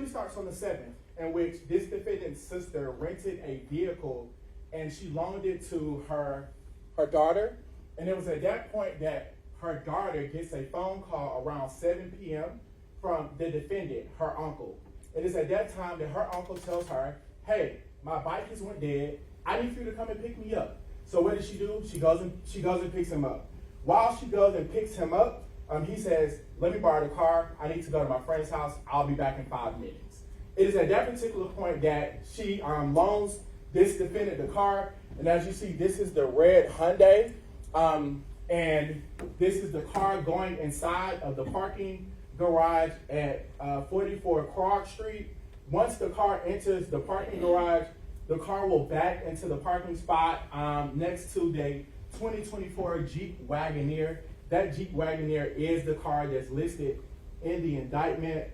really starts on the 7th, in which this defendant's sister rented a vehicle and she loaned it to her daughter. And it was at that point that her daughter gets a phone call around 7 p.m. from the defendant, her uncle. It is at that time that her uncle tells her, hey, my bike just went dead. I need for you to come and pick me up. So what does she do? She goes and picks him up. While she goes and picks him up, he says, let me borrow the car. I need to go to my friend's house. I'll be back in 5 minutes. It is at that particular point that she loans this defendant the car. And as you see, this is the red Hyundai. And this is the car going inside of the parking garage at 44 Krog Street. Once the car enters the parking garage, the car will back into the parking spot next to the 2024 Jeep Wagoneer. That Jeep Wagoneer is the car that's listed in the indictment.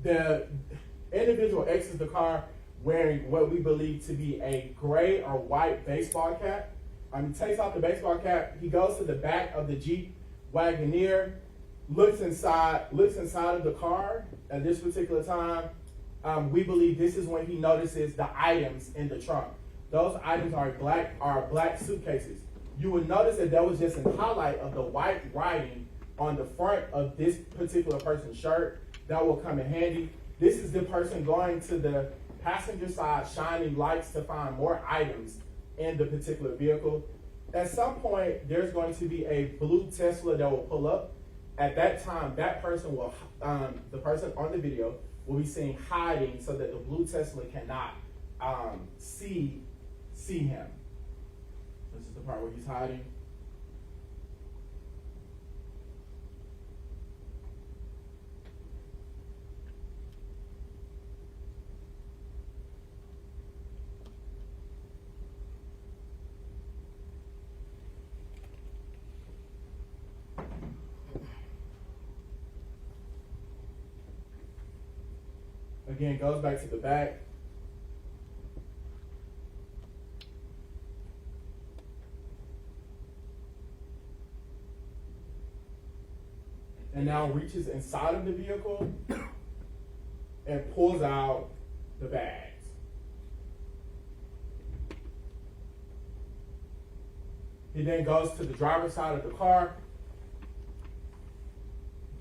The individual exits the car wearing what we believe to be a gray or white baseball cap. He takes off the baseball cap. He goes to the back of the Jeep Wagoneer, looks inside of the car. At this particular time, we believe this is when he notices the items in the trunk. Those items are black suitcases. You would notice that there was just a highlight of the white writing on the front of this particular person's shirt. That will come in handy. This is the person going to the passenger side, shining lights to find more items in the particular vehicle. At some point, there's going to be a blue Tesla that will pull up. At that time, that person will, the person on the video will be seen hiding so that the blue Tesla cannot see him. This is the part where he's hiding. Again, goes back to the back. And now reaches inside of the vehicle and pulls out the bags. He then goes to the driver's side of the car,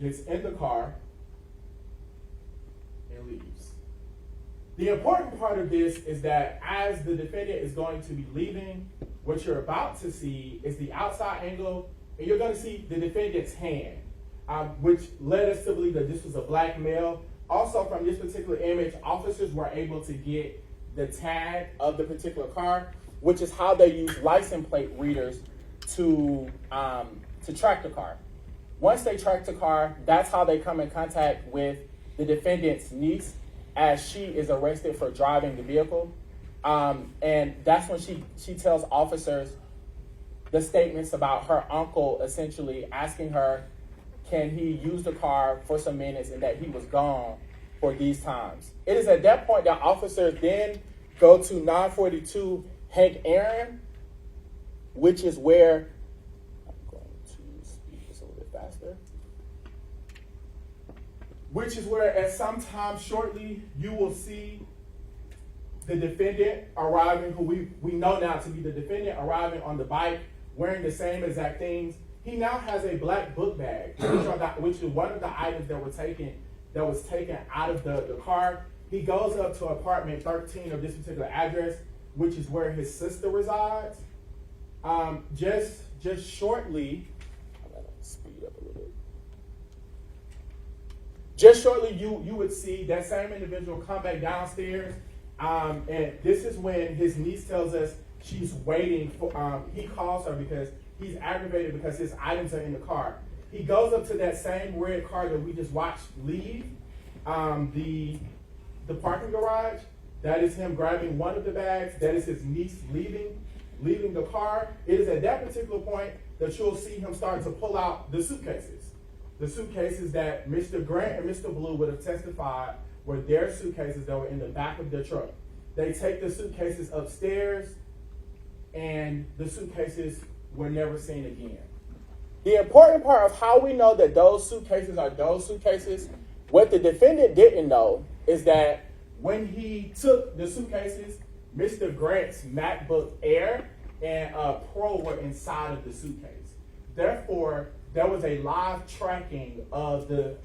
gets in the car, and leaves. The important part of this is that as the defendant is going to be leaving, what you're about to see is the outside angle, and you're going to see the defendant's hand, which led us to believe that this was a black male. Also, from this particular image, officers were able to get the tag of the particular car, which is how they use license plate readers to track the car. Once they track the car, that's how they come in contact with the defendant's niece, as she is arrested for driving the vehicle. And that's when she tells officers the statements about her uncle essentially asking her, can he use the car for some minutes, and that he was gone for these times. It is at that point that officers then go to 942 Hank Aaron, which is where, I'm going to speed this a little bit faster, which is where at some time shortly you will see the defendant arriving, who we know now to be the defendant, arriving on the bike, wearing the same exact things. He now has a black book bag, which is one of the items that was taken out of the car. He goes up to apartment 13 of this particular address, which is where his sister resides. Just shortly, I'm gonna speed up a little bit. Just shortly, you would see that same individual come back downstairs, and this is when his niece tells us she's waiting for. He calls her because he's aggravated because his items are in the car. He goes up to that same red car that we just watched leave the parking garage. That is him grabbing one of the bags. That is his niece leaving the car. It is at that particular point that you'll see him start to pull out the suitcases. The suitcases that Mr. Grant and Mr. Blue would have testified were their suitcases that were in the back of the truck. They take the suitcases upstairs, and the suitcases were never seen again. The important part of how we know that those suitcases are those suitcases, what the defendant didn't know is that when he took the suitcases, Mr. Grant's MacBook Air and Pro were inside of the suitcase. Therefore, there was a live tracking of the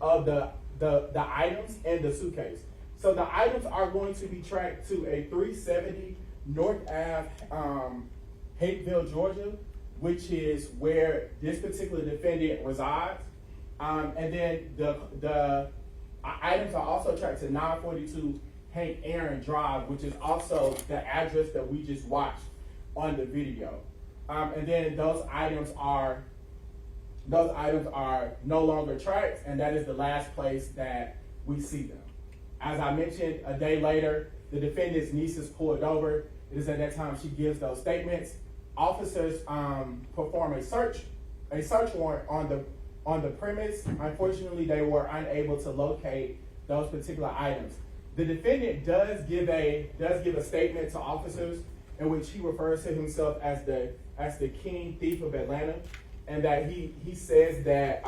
items in the suitcase. So the items are going to be tracked to a 370 North Ave, Hapeville, Georgia, which is where this particular defendant resides. And then the items are also tracked to 942 Hank Aaron Drive, which is also the address that we just watched on the video. And then those items are no longer tracked, and that is the last place that we see them. As I mentioned, a day later, the defendant's niece is pulled over. It is at that time she gives those statements. Officers perform a search warrant on the premise. Unfortunately, they were unable to locate those particular items. The defendant does give a statement to officers in which he refers to himself as the king thief of Atlanta, and that he says that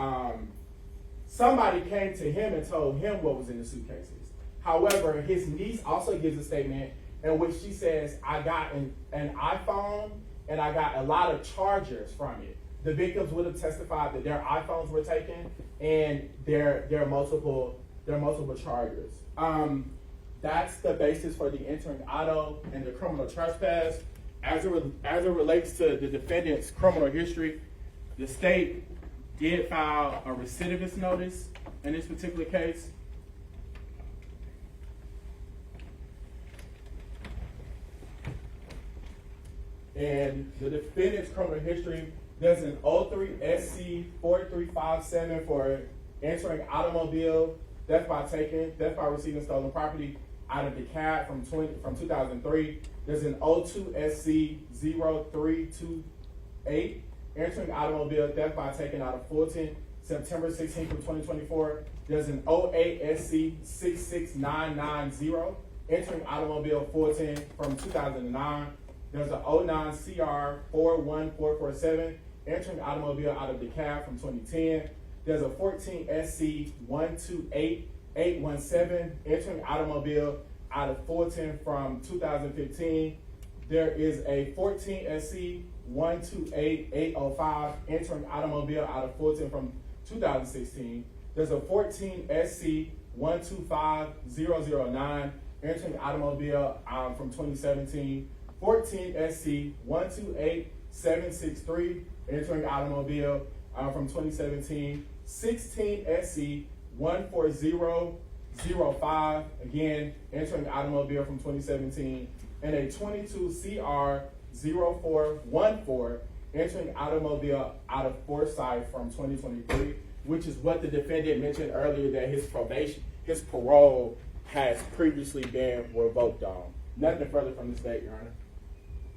somebody came to him and told him what was in the suitcases. However, his niece also gives a statement in which she says, I got an iPhone and I got a lot of chargers from it. The victims would have testified that their iPhones were taken and there are multiple chargers. That's the basis for the entering auto and the criminal trespass. As it relates to the defendant's criminal history, the state did file a recidivist notice in this particular case. And the defendant's criminal history, there's an 03 SC 4357 for entering automobile, death by receiving stolen property out of the cab from 2003. There's an 02 SC 0328, entering automobile, death by taking out of Fulton, September 16th of 2024. There's an 08 SC 66990, entering automobile, Fulton from 2009. There's an 09 CR 41447, entering automobile out of the cab from 2010. There's a 14 SC 128817, entering automobile out of Fulton from 2015. There is a 14 SC 128805, entering automobile out of Fulton from 2016. There's a 14 SC 125009, entering automobile from 2017. 14 SC 128763, entering automobile from 2017. 16 SC 14005, again, entering automobile from 2017. And a 22 CR 0414, entering automobile out of Forsyth from 2023, which is what the defendant mentioned earlier, that his parole has previously been revoked on. Nothing further from the state, Your Honor.